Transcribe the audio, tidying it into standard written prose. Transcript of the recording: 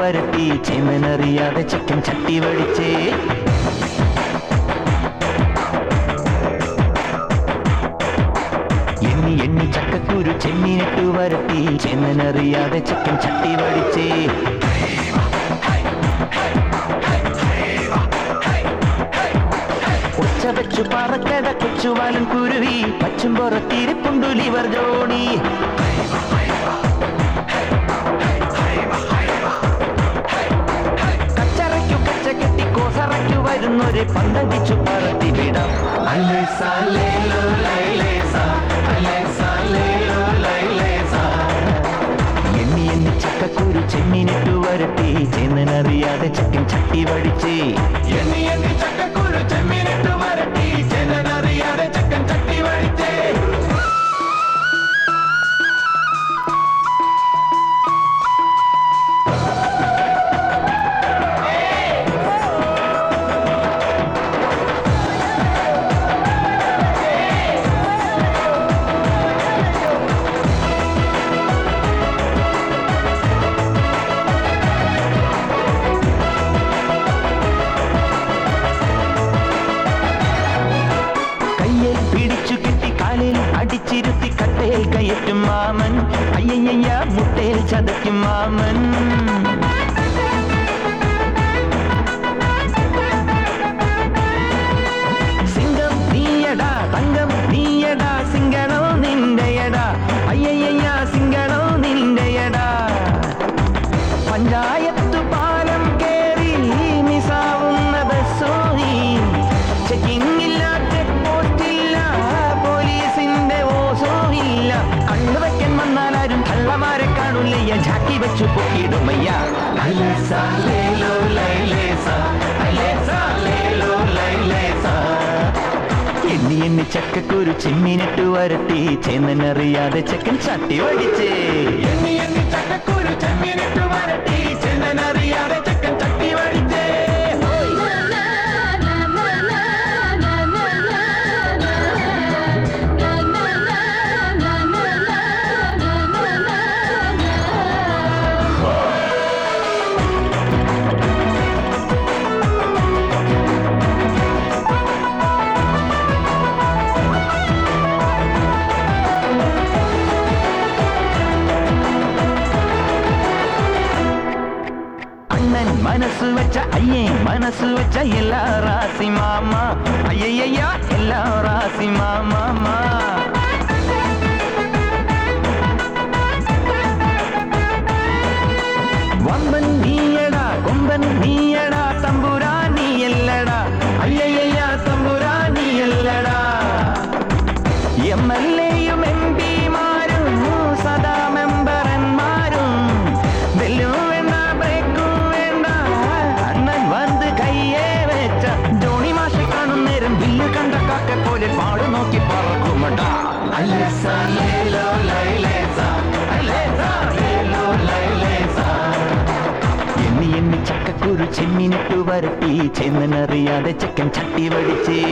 വരട്ടി ചെന്നറിയാതെ ചെക്കൻ ചട്ടി വടിച്ചേ. എണ്ണി എണ്ണി ചക്കക്കുരു ചെമ്മീനിട്ടു വരട്ടി ചെന്നറിയാതെ ചെക്കൻ ചട്ടി വടിച്ചേ. ഒച്ച വെച്ചു പറക്കട കൊച്ചുവാലൻ കുരുവി പച്ചും പുറത്തിരിപ്പുണ്ടു ലിവർ ജോണി. കച്ചറയ്ക്കു കച്ച കെട്ടി കോസറയ്ക്കു വരുന്നൊരു പന്തടിച്ചു പറത്തി വിടാം. എണ്ണി എണ്ണി ചക്കക്കുരു ചെമ്മീനിട്ടു വരട്ടി ചെന്നറിയാതെ ചെക്കൻ ചട്ടി വടിച്ചേ. എണ്ണി എണ്ണി ചക്കക്കുരു ചെമ്മീനിട്ടു വരട്ടി ചെന്നറിയാതെ ചെക്കൻ ചട്ടി വടിച്ചേ. അടിച്ചിരുത്തി കട്ടയിൽ കയറ്റും മാമൻ. അയ്യയ്യ മുട്ടയിൽ ചതയ്ക്കും മാമൻ. സിംഗം നീയടാ തങ്കം നീയടാ സിംഗണോ നിന്റെയടാ. അയ്യയ്യ സിംഗണോ നിന്റെയടാ. പഞ്ചായത്തു പാലം കേറി മിസാവുന്ന ബസ്സോയി. ചെക്കിങ്ങില്ല ചെക്ക് പോസ്റ്റില്ല പോലീസിന്റെ ഓസോ ഇല്ല. കണ്ണുവയ്ക്കൻ വന്നാലാരും കള്ളമാരെ കാണുല്ലയ്യ. ചാക്കി വെച്ചു പൊക്കിയിടുമയ്യ. എണ്ണി എണ്ണി ചക്കക്കുരു ചെമ്മീനിട്ടു വരട്ടി ചെന്നറിയാതെ ചെക്കൻ ചട്ടി വടിച്ചേ. എണ്ണി എണ്ണി ചക്കക്കുരു ചെമ്മീനിട്ടു വരട്ടി ചെന്നറിയാതെ ചെക്കൻ ചട്ടി വടിച്ചേ. മനസ്സ് വെച്ച അയ്യേ മനസ്സ് വെച്ച എല്ലാ റാസി മാമ. അയ്യയ്യ എല്ലാ റാസി മാമ. വമ്പൻ നീയടാ കൊമ്പൻ നീയടാ തമ്പുരാ നീയല്ലടാ. അയ്യയ്യ തമ്പുരാ നീയല്ലടാ. MLA-യും MP-മാരും സദാ മെമ്പറന്മാരും വെല്ലും വേണ്ട ബ്രേക്കും വേണ്ട. അണ്ണൻ വന്ന് കയ്യേ വെച്ച ജോണി മാഷെ കാണും നേരം ബില്ല് കണ്ട കാക്കെ പോലെ പാട് നോക്കി പറക്കുമടാ. എണ്ണി എണ്ണി ചക്കക്കുരു ചെമ്മീനിട്ടു വരട്ടി ചെന്നറിയാതെ ചെക്കൻ ചട്ടി വടിച്ചേ.